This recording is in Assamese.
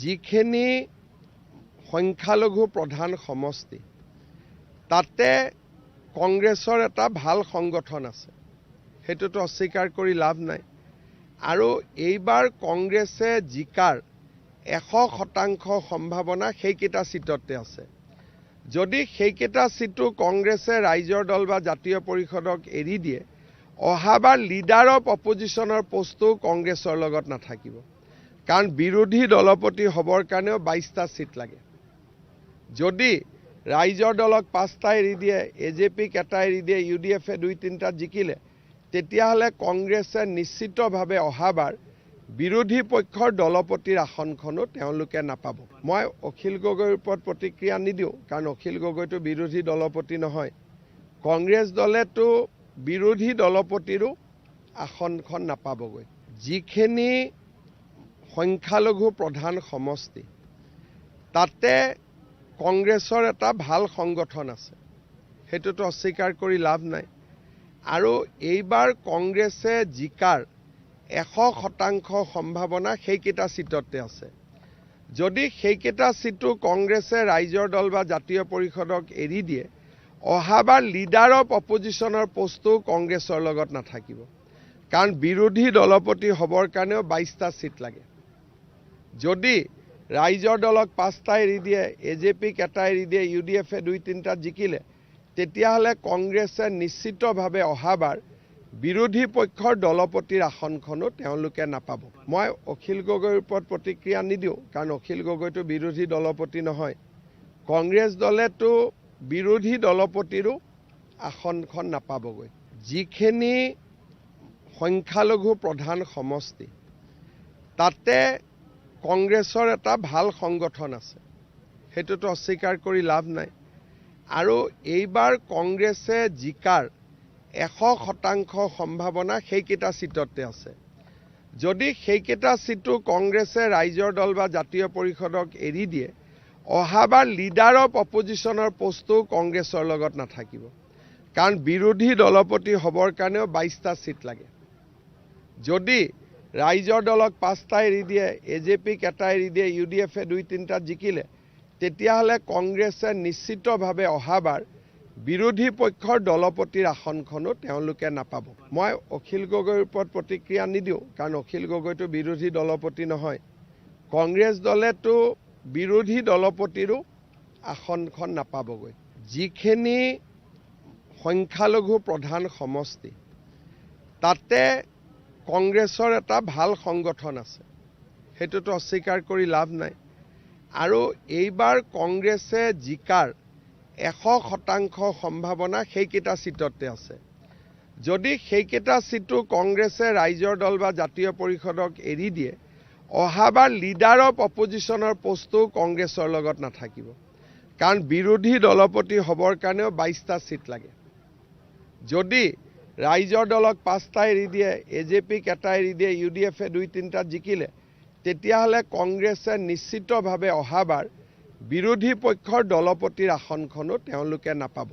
যিখিনি সংখ্যালঘু প্ৰধান সমষ্টি তাতে কংগ্ৰেছৰ এটা ভাল সংগঠন আছে, সেইটোতো অস্বীকাৰ কৰি লাভ নাই। আৰু এইবাৰ কংগ্ৰেছে জিকাৰ 100% সম্ভাৱনা সেইকেইটা চিটতে আছে। যদি সেইকেইটা চিটো কংগ্ৰেছে ৰাইজৰ দল বা জাতীয় পৰিষদক এৰি দিয়ে, অহাবাৰ লিডাৰ অফ অপজিশ্যনৰ পোষ্টটো কংগ্ৰেছৰ লগত নাথাকিব। কাৰণ বিৰোধী দলপতি হ'বৰ কাৰণেও 22টা চিট লাগে। যদি ৰাইজৰ দলক 5টা এৰি দিয়ে, AJPক এটা এৰি দিয়ে, UDFে 2-3টাত জিকিলে, তেতিয়াহ'লে কংগ্ৰেছে নিশ্চিতভাৱে অহাবাৰ বিৰোধী পক্ষৰ দলপতিৰ আসনখনো তেওঁলোকে নাপাব। মই অখিল গগৈৰ ওপৰত প্ৰতিক্ৰিয়া নিদিওঁ, কাৰণ অখিল গগৈটো বিৰোধী দলপতি নহয়। কংগ্ৰেছ দলেতো বিৰোধী দলপতিৰো আসনখন নাপাবগৈ। যিখিনি সংখ্যালঘু প্ৰধান সমষ্টি তাতে কংগ্ৰেছৰ এটা ভাল সংগঠন আছে, সেইটোতো অস্বীকাৰ কৰি লাভ নাই। আৰু এইবাৰ কংগ্ৰেছে জিকাৰ 100% সম্ভাৱনা সেইকেইটা চিটতে আছে। যদি সেইকেইটা চিটো কংগ্ৰেছে ৰাইজৰ দল বা জাতীয় পৰিষদক এৰি দিয়ে, অহাবাৰ লিডাৰ অফ অপজিশ্যনৰ পোষ্টটো কংগ্ৰেছৰ লগত নাথাকিব। কাৰণ বিৰোধী দলপতি হ'বৰ কাৰণেও 22টা চিট লাগে। যদি ৰাইজৰ দলক 5টা এৰি দিয়ে, AJPক এটা এৰি দিয়ে, UDFে 2-3টাত জিকিলে, তেতিয়াহ'লে কংগ্ৰেছে নিশ্চিতভাৱে অহাবাৰ বিৰোধী পক্ষৰ দলপতিৰ আসনখনো তেওঁলোকে নাপাব। মই অখিল গগৈৰ ওপৰত প্ৰতিক্ৰিয়া নিদিওঁ, কাৰণ অখিল গগৈটো বিৰোধী দলপতি নহয়। কংগ্ৰেছ দলেতো বিৰোধী দলপতিৰো আসনখন নাপাবগৈ। যিখিনি সংখ্যালঘু প্ৰধান সমষ্টি তাতে কংগ্ৰেছৰ এটা ভাল সংগঠন আছে, সেইটোতো অস্বীকাৰ কৰি লাভ নাই। আৰু এইবাৰ কংগ্ৰেছে জিকাৰ 100% সম্ভাৱনা সেইকেইটা চিটতে আছে। যদি সেইকেইটা চিটো কংগ্ৰেছে ৰাইজৰ দল বা জাতীয় পৰিষদক এৰি দিয়ে, অহাবাৰ লিডাৰ অফ অপজিশ্যনৰ পোষ্টটো কংগ্ৰেছৰ লগত নাথাকিব। কাৰণ বিৰোধী দলপতি হ'বৰ কাৰণেও 22টা চিট লাগে। যদি ৰাইজৰ দলক 5টা এৰি দিয়ে, AJPক এটা এৰি দিয়ে, UDFে 2-3টাত জিকিলে, তেতিয়াহ'লে কংগ্ৰেছে নিশ্চিতভাৱে অহাবাৰ বিৰোধী পক্ষৰ দলপতিৰ আসনখনো তেওঁলোকে নাপাব। মই অখিল গগৈৰ ওপৰত প্ৰতিক্ৰিয়া নিদিওঁ, কাৰণ অখিল গগৈটো বিৰোধী দলপতি নহয়। কংগ্ৰেছ দলেতো বিৰোধী দলপতিৰো আসনখন নাপাবগৈ। যিখিনি সংখ্যালঘু প্ৰধান সমষ্টি তাতে কংগ্ৰেছৰ এটা ভাল সংগঠন আছে, সেইটোতো অস্বীকাৰ কৰি লাভ নাই। আৰু এইবাৰ কংগ্ৰেছে জিকাৰ 100% সম্ভাৱনা সেইকেইটা চিটতে আছে। যদি সেইকেইটা চিটো কংগ্ৰেছে ৰাইজৰ দল বা জাতীয় পৰিষদক এৰি দিয়ে, অহাবাৰ লিডাৰ অফ অপজিশ্যনৰ পোষ্টটো কংগ্ৰেছৰ লগত নাথাকিব। কাৰণ বিৰোধী দলপতি হ'বৰ কাৰণেও 22টা চিট লাগে। যদি ৰাইজৰ দলক 5টা এৰি দিয়ে, AJPক এটা এৰি দিয়ে, UDFে 2-3টাত জিকিলে, তেতিয়াহ'লে কংগ্ৰেছে নিশ্চিতভাৱে অহাবাৰ বিৰোধী পক্ষৰ দলপতিৰ আসনখনো তেওঁলোকে নাপাব।